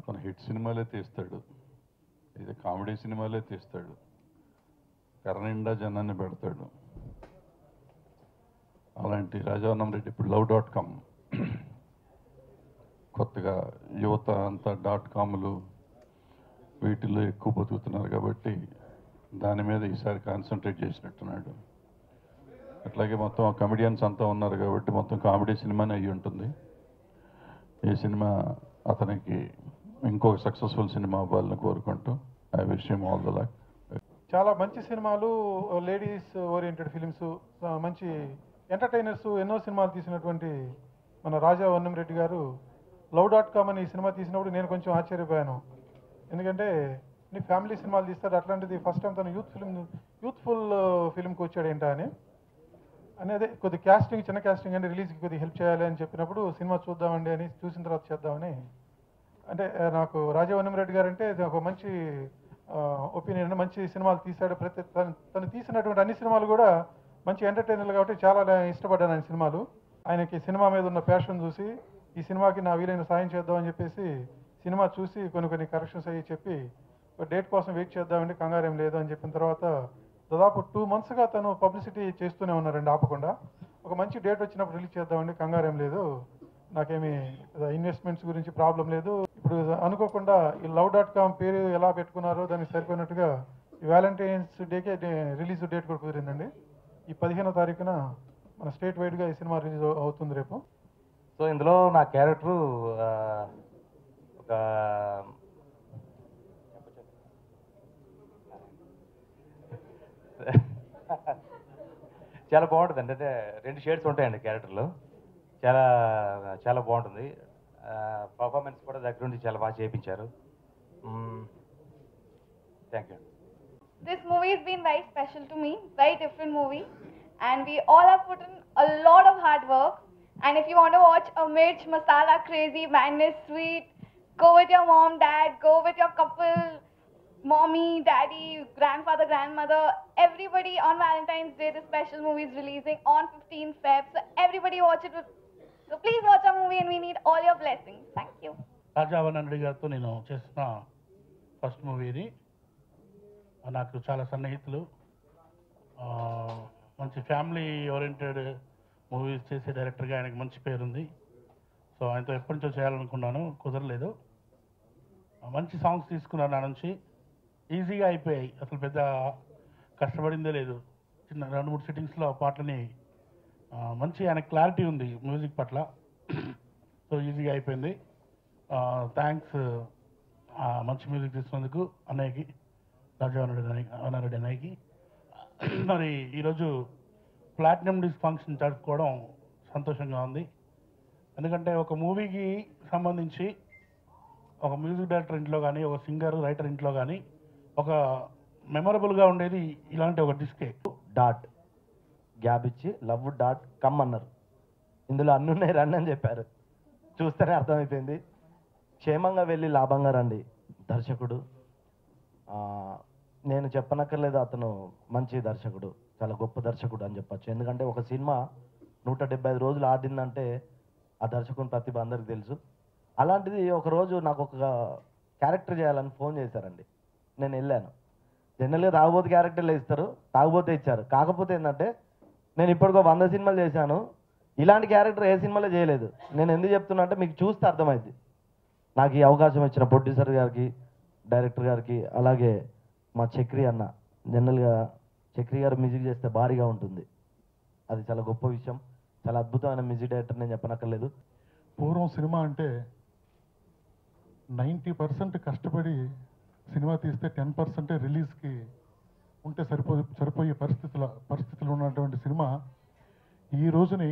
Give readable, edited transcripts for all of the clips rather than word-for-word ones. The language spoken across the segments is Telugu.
అతను హిట్ సినిమాలే తీస్తాడు, ఇది కామెడీ సినిమాలే తీస్తాడు, తెర నిండా జనాన్ని పెడతాడు. అలాంటి రాజవరం రెడ్డి ఇప్పుడు love.com కొత్తగా యువత అంతా .comలు వీటిల్లో ఎక్కువ బతుకుతున్నారు కాబట్టి దాని మీద ఈసారి కాన్సన్ట్రేట్ చేసినట్టున్నాడు. అట్లాగే మొత్తం కమెడియన్స్ అంతా ఉన్నారు కాబట్టి మొత్తం కామెడీ సినిమానే అయ్యి ఉంటుంది. ఈ సినిమా అతనికి ఇంకొక సక్సెస్ఫుల్ సినిమా అవ్వాలని కోరుకుంటూ I wish him all the luck. చాలా మంచి సినిమాలు, లేడీస్ ఓరియంటెడ్ ఫిలిమ్స్, మంచి ఎంటర్టైనర్స్ ఎన్నో సినిమాలు తీసినటువంటి మన రాజా వన్నంరెడ్డి గారు love.com అని ఈ సినిమా తీసినప్పుడు నేను కొంచెం ఆశ్చర్యపోయాను. ఎందుకంటే నీ ఫ్యామిలీ సినిమాలు తీస్తాడు, అట్లాంటిది ఫస్ట్ టైం తను యూత్ఫుల్ ఫిల్మ్కి వచ్చాడు ఏంటా అని అదే కొద్ది క్యాస్టింగ్, చిన్న క్యాస్టింగ్ అంటే రిలీజ్కి కొద్దిగా హెల్ప్ చేయాలి అని చెప్పినప్పుడు సినిమా చూద్దామండి అని చూసిన తర్వాత చేద్దామని. అంటే నాకు రాజా వన్నంరెడ్డి గారు అంటే ఒక మంచి ఒపీనియన్, మంచి సినిమాలు తీశాడు. తను తీసినటువంటి అన్ని సినిమాలు కూడా మంచి ఎంటర్టైనర్లు కాబట్టి చాలా ఇష్టపడ్డాను ఆయన సినిమాలు. ఆయనకి సినిమా మీద ఉన్న ప్యాషన్ చూసి ఈ సినిమాకి నా వీలైన సాయం చేద్దామని చెప్పేసి సినిమా చూసి కొన్ని కరెక్షన్స్ అయ్యి చెప్పి డేట్ కోసం వెయిట్ చేద్దామండి, కంగారేం లేదు అని చెప్పిన తర్వాత దాదాపు 2 monthsగా తను పబ్లిసిటీ చేస్తూనే ఉన్నారండి ఆపకుండా. ఒక మంచి డేట్ వచ్చినప్పుడు రిలీజ్ చేద్దామండి, కంగారేం లేదు, నాకేమి ఇన్వెస్ట్మెంట్స్ గురించి ప్రాబ్లం లేదు. ఇప్పుడు అనుకోకుండా ఈ love.com పేరు ఎలా పెట్టుకున్నారో దానికి సరిపోయినట్టుగా ఈ వ్యాలంటైన్స్ డేకే రిలీజ్ డేట్ కూడా కుదిరిందండి. ఈ 15వ తారీఖున మన స్టేట్ వైడ్గా ఈ సినిమా రిలీజ్ అవుతుంది రేపు. సో ఇందులో నా క్యారెక్టరు ఒక చాలా బాగుంటుంది అండి. అంటే 2 షేడ్స్ ఉంటాయండి క్యారెక్టర్లో. చాలా చాలా బాగుంటుంది. పర్ఫార్మెన్స్ కూడా దగ్గర నుండి చాలా బాగా చేయించారు. Thank you. This movie has been very special to me, very different movie, and we all have put in a lot of hard work. And if you want to watch a Mirch Masala crazy madness sweet, go with your mom, dad, go with your couple, mommy, daddy, grandfather, grandmother, everybody on Valentine's Day. The special movie is releasing on 15th Feb, so everybody watch it. So please watch our movie and we need all your blessings. Thank you. రాజా వన్నంరెడ్డి గారితో నేను చేసిన ఫస్ట్ మూవీ ఇది. నాకు చాలా సన్నిహితులు, మంచి ఫ్యామిలీ ఓరియంటెడ్ మూవీస్ చేసే డైరెక్టర్గా ఆయనకు మంచి పేరుంది. సో ఆయనతో ఎప్పటి నుంచో చేయాలనుకున్నాను, కుదరలేదు. మంచి సాంగ్స్ తీసుకున్నాను నా నుంచి, ఈజీగా అయిపోయాయి, అసలు పెద్ద కష్టపడిందే లేదు. చిన్న 2-3 సిట్టింగ్స్లో ఆ పాటలని మంచి ఆయనకు క్లారిటీ ఉంది మ్యూజిక్ పట్ల. సో ఈజీగా అయిపోయింది. థ్యాంక్స్ మంచి మ్యూజిక్ తీసుకున్నందుకు అన్నయ్యకి, రాజా వన్నంరెడ్డి అన్నయ్యకి. మరి ఈరోజు ప్లాటినం డిస్క్ ఫంక్షన్ జరుపుకోవడం సంతోషంగా ఉంది. ఎందుకంటే ఒక మూవీకి సంబంధించి ఒక మ్యూజిక్ డైరెక్టర్ ఇంట్లో కానీ, ఒక సింగర్ రైటర్ ఇంట్లో కానీ ఒక మెమరబుల్గా ఉండేది ఇలాంటి ఒక డిస్కే. డాట్ గ్యాప్ ఇచ్చి love.com అన్నారు. ఇందులో అన్నీ ఉన్నాయి, రండి అని చెప్పారు. చూస్తేనే అర్థమైపోయింది. క్షేమంగా వెళ్ళి లాభంగా రండి. దర్శకుడు నేను చెప్పనక్కర్లేదు, అతను మంచి దర్శకుడు, చాలా గొప్ప దర్శకుడు అని చెప్పచ్చు. ఎందుకంటే ఒక సినిమా 175 రోజులు ఆడిందంటే ఆ దర్శకుని ప్రతిభ అందరికి తెలుసు. అలాంటిది ఒకరోజు నాకు ఒక క్యారెక్టర్ చేయాలని ఫోన్ చేశారండి. నేను వెళ్ళాను. జనరల్గా తాగుబోతు క్యారెక్టర్లు ఇస్తారు, తాగుబోతే ఇచ్చారు. కాకపోతే ఏంటంటే నేను ఇప్పటికో 100 సినిమాలు చేశాను, ఇలాంటి క్యారెక్టర్ ఏ సినిమాలో చేయలేదు. నేను ఎందుకు చెప్తున్నా అంటే మీకు చూస్తే అర్థమైంది. నాకు ఈ అవకాశం ఇచ్చిన ప్రొడ్యూసర్ గారికి, డైరెక్టర్ గారికి, అలాగే మా చక్రి అన్న. జనరల్గా చక్రి గారు మ్యూజిక్ చేస్తే భారీగా ఉంటుంది, అది చాలా గొప్ప విషయం. చాలా అద్భుతమైన మ్యూజిక్ డైరెక్టర్, నేను చెప్పనక్కర్లేదు. పూర్వం సినిమా అంటే 90% కష్టపడి సినిమా తీస్తే 10% రిలీజ్కి ఉంటే సరిపోయే పరిస్థితులు ఉన్నటువంటి సినిమా ఈ రోజుని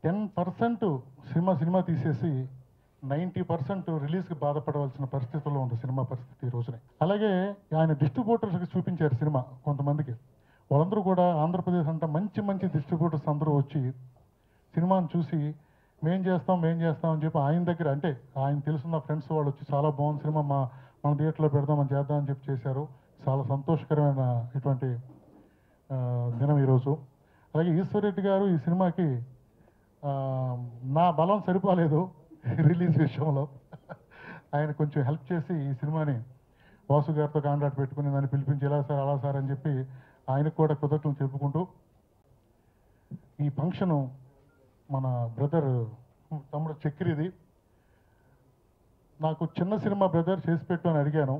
10% సినిమా తీసేసి 90% రిలీజ్కి బాధపడవలసిన పరిస్థితుల్లో ఉంది సినిమా పరిస్థితి ఈ రోజునే. అలాగే ఆయన డిస్ట్రిబ్యూటర్స్కి చూపించారు సినిమా కొంతమందికి. వాళ్ళందరూ కూడా ఆంధ్రప్రదేశ్ అంతా మంచి డిస్ట్రిబ్యూటర్స్ అందరూ వచ్చి సినిమాను చూసి మేం చేస్తాం అని చెప్పి ఆయన దగ్గర, అంటే ఆయన తెలుసున్న ఫ్రెండ్స్ వాళ్ళు వచ్చి చాలా బాగుంది సినిమా, మన థియేటర్లో పెడదామని చేద్దామని చెప్పి చేశారు. చాలా సంతోషకరమైన ఇటువంటి దినం ఈరోజు. అలాగే ఈశ్వర్ రెడ్డి గారు ఈ సినిమాకి నా బలం సరిపోలేదు, రిలీజ్ విషయంలో ఆయన కొంచెం హెల్ప్ చేసి ఈ సినిమాని వాసు గారితో కాంట్రాక్ట్ పెట్టుకుని దాన్ని పిలిపించి ఎలా సార్ అలా సార్ అని చెప్పి ఆయనకు కూడా కృతజ్ఞతలు చెప్పుకుంటూ ఈ ఫంక్షను మన బ్రదర్ తమ్ముడు చక్రిది. నాకు చిన్న సినిమా బ్రదర్ చేసి పెట్టు అని అడిగాను.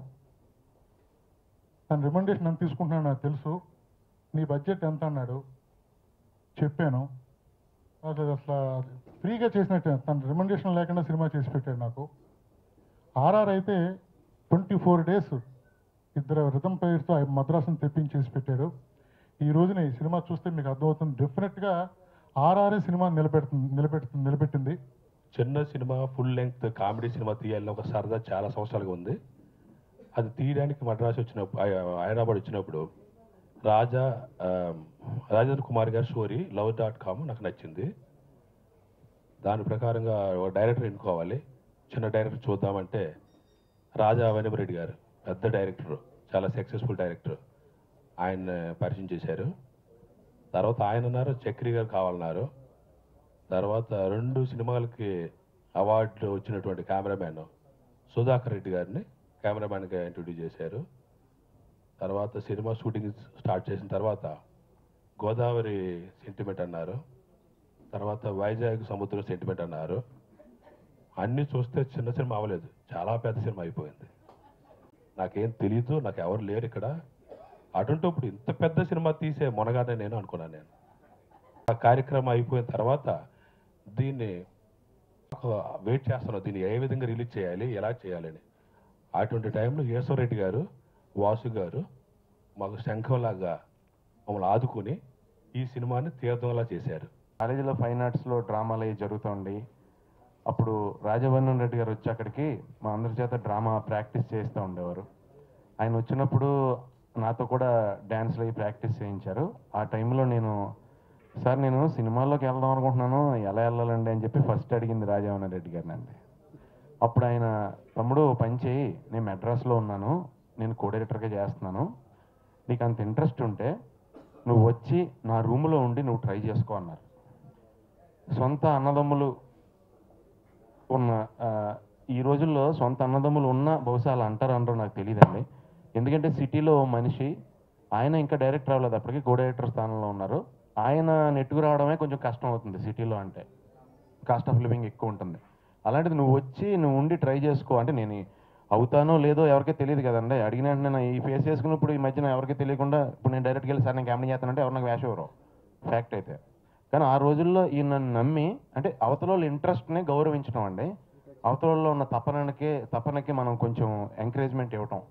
తన రికమెండేషన్ ఎంత తీసుకుంటున్నాడు నాకు తెలుసు. నీ బడ్జెట్ ఎంత అన్నాడు, చెప్పాను. అసలు ఫ్రీగా చేసినట్టే, తన రికమెండేషన్ లేకుండా సినిమా చేసి పెట్టాడు నాకు. ఆర్ఆర్ అయితే 24 days ఇద్దరు రిథమ్ ప్లేయర్స్తో మద్రాసును తెప్పించేసి పెట్టాడు. ఈ రోజున ఈ సినిమా చూస్తే మీకు అర్థమవుతుంది, డెఫినెట్గా ఆర్ఆర్ఏ సినిమా నిలబెట్టింది. చిన్న cinema full length comedy cinema తీయాలని ఒక సరదా చాలా సంవత్సరాలుగా ఉంది. అది తీయడానికి మద్రాసు వచ్చినప్పుడు, హైదరాబాద్ వచ్చినప్పుడు రాజేంద్ర కుమార్ గారి స్టోరీ love.com నాకు నచ్చింది. దాని ప్రకారంగా ఒక డైరెక్టర్ ఎన్నుకోవాలి, చిన్న డైరెక్టర్ చూద్దామంటే రాజా వనిమరెడ్డి గారు పెద్ద డైరెక్టర్, చాలా సక్సెస్ఫుల్ డైరెక్టర్, ఆయన పరిచయం చేశారు. తర్వాత ఆయన అన్నారు చక్రి గారు కావాలన్నారు. తర్వాత 2 సినిమాలకి అవార్డు వచ్చినటువంటి కెమెరామ్యాన్ సుధాకర్ రెడ్డి గారిని కెమెరామ్యాన్గా ఇంట్రొడ్యూస్ చేశారు. తర్వాత సినిమా షూటింగ్ స్టార్ట్ చేసిన తర్వాత గోదావరి సెంటిమెంట్ అన్నారు. తర్వాత వైజాగ్ సముద్రం సెంటిమెంట్ అన్నారు. అన్నీ చూస్తే చిన్న సినిమా అవ్వలేదు, చాలా పెద్ద సినిమా అయిపోయింది. నాకేం తెలీదు, నాకు ఎవరు లేరు ఇక్కడ. అటువంటిప్పుడు ఇంత పెద్ద సినిమా తీసే మొనగానే నేను అనుకున్నాను. నేను ఆ కార్యక్రమం అయిపోయిన తర్వాత దీన్ని వెయిట్ చేస్తున్నాను, దీన్ని ఏ విధంగా రిలీజ్ చేయాలి, ఎలా చేయాలని. అటువంటి టైంలో ఈశ్వరరెడ్డి గారు, వాసు గారు మాకు శంఖంలాగా మమ్మల్ని ఆదుకుని ఈ సినిమాని తీర్థంలా చేశారు. కాలేజీలో ఫైన్ ఆర్ట్స్లో డ్రామాలు అవి జరుగుతుండి, అప్పుడు రాజవర్ణన్ రెడ్డి గారు వచ్చి అక్కడికి మా అందరి చేత డ్రామా ప్రాక్టీస్ చేస్తూ ఉండేవారు. ఆయన వచ్చినప్పుడు నాతో కూడా డ్యాన్స్లు అవి ప్రాక్టీస్ చేయించారు. ఆ టైంలో సార్ నేను సినిమాల్లోకి వెళ్దాం అనుకుంటున్నాను, ఎలా వెళ్ళాలండి అని చెప్పి ఫస్ట్ అడిగింది రాజవర్ణన్ రెడ్డి గారిని అండి. అప్పుడు ఆయన, తమ్ముడు పని చేయి, నేను మెడ్రాస్లో ఉన్నాను, నేను కో డైరెక్టర్గా చేస్తున్నాను, నీకు అంత ఇంట్రెస్ట్ ఉంటే నువ్వు వచ్చి నా రూమ్లో ఉండి నువ్వు ట్రై చేసుకో అన్నారు. సొంత అన్నదమ్ములు ఉన్న ఈ రోజుల్లో సొంత అన్నదమ్ములు ఉన్న బహుశా అలా అంటారో నాకు తెలియదండి. ఎందుకంటే సిటీలో మనిషి ఆయన ఇంకా డైరెక్టర్ అవ్వలేదు, అప్పటికి కో డైరెక్టర్ స్థానంలో ఉన్నారు. ఆయన నెట్టుకు రావడమే కొంచెం కష్టం అవుతుంది సిటీలో, అంటే కాస్ట్ ఆఫ్ లివింగ్ ఎక్కువ ఉంటుంది. అలాంటిది నువ్వు వచ్చి నువ్వు ఉండి ట్రై చేసుకో అంటే, నేను అవుతానో లేదో ఎవరికీ తెలియదు కదండి. అడిగిన వెంటనే ఈ ఫేస్ చేసుకున్నప్పుడు ఈ మధ్యన ఎవరికీ తెలియకుండా ఇప్పుడు నేను డైరెక్ట్గా వెళ్ళి సార్ నేను క్యామెరా చేస్తానంటే ఎవరు నాకు వేష ఎవరు ఫ్యాక్ట్ అయితే. కానీ ఆ రోజుల్లో ఈ నన్ను నమ్మి, అంటే అవతల వాళ్ళ ఇంట్రెస్ట్ని గౌరవించడం అండి, అవతలలో ఉన్న తపనకి మనం కొంచెం ఎంకరేజ్మెంట్ ఇవ్వటం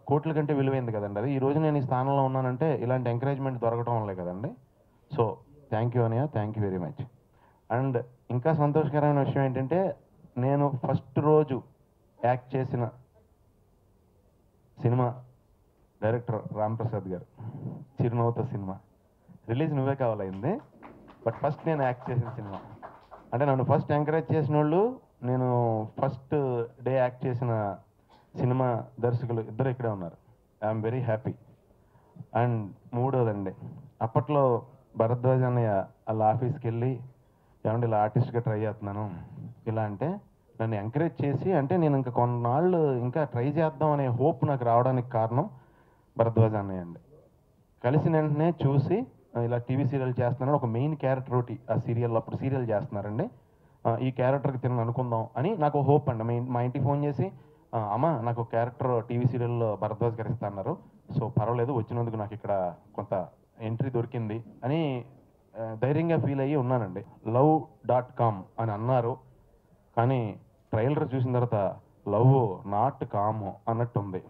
కోట్ల కంటే విలువైంది కదండి అది. ఈ రోజు నేను ఈ స్థానంలో ఉన్నానంటే ఇలాంటి ఎంకరేజ్మెంట్ దొరకడం వల్లే కదండి. సో థ్యాంక్ యూ అనియా, thank you very much. And ఇంకా సంతోషకరమైన విషయం ఏంటంటే, నేను ఫస్ట్ రోజు యాక్ట్ చేసిన సినిమా డైరెక్టర్ రాంప్రసాద్ గారు, చిరునవ్వుతో సినిమా రిలీజ్ నువ్వే కావాలైంది. బట్ ఫస్ట్ నేను యాక్ట్ చేసిన సినిమా అంటే నన్ను ఫస్ట్ ఎంకరేజ్ చేసిన వాళ్ళు, నేను ఫస్ట్ డే యాక్ట్ చేసిన సినిమా దర్శకులు ఇద్దరు ఇక్కడే ఉన్నారు. I'm very happy. అండ్ మూడోదండి, అప్పట్లో భరద్వాజ్ అన్నయ్య వాళ్ళ ఆఫీస్కి వెళ్ళి ఏమంటే ఇలా ఆర్టిస్ట్గా ట్రై చేస్తున్నాను ఇలా అంటే నన్ను ఎంకరేజ్ చేసి, అంటే నేను ఇంకా కొన్నాళ్ళు ఇంకా ట్రై చేద్దాం అనే హోప్ నాకు రావడానికి కారణం భరద్వాజ్ అన్నయ్య అండి. కలిసిన వెంటనే చూసి ఇలా టీవీ సీరియల్ చేస్తున్నాను, ఒక మెయిన్ క్యారెక్టర్ ఒకటి ఆ సీరియల్లో అప్పుడు సీరియల్ చేస్తున్నారండి, ఈ క్యారెక్టర్కి తినను అనుకుందాం అని నాకు హోప్ అండి. మా ఇంటికి ఫోన్ చేసి, అమ్మ నాకు క్యారెక్టర్ టీవీ సీరియల్లో భరద్వాజ్ గారు ఇస్తా అన్నారు, సో పర్వాలేదు వచ్చినందుకు నాకు ఇక్కడ కొంత ఎంట్రీ దొరికింది అని ధైర్యంగా ఫీల్ అయ్యి ఉన్నానండి. love.com అని అన్నారు, కానీ ట్రైలర్ చూసిన తర్వాత లవ్ నాట్ కామ్ అన్నట్టుంది.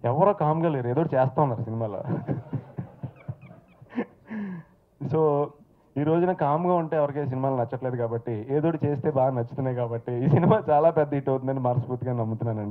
ఎవరో కామ్గా లేరు, ఏదో చేస్తూ ఉన్నారు సినిమాలో. సో ఈ రోజున కామ్గా ఉంటే ఎవరికైతే సినిమాలు నచ్చట్లేదు కాబట్టి ఏదో చేస్తే బాగా నచ్చుతున్నాయి కాబట్టి ఈ సినిమా చాలా పెద్ద హిట్ అవుతుందని మనస్ఫూర్తిగా నమ్ముతున్నానండి.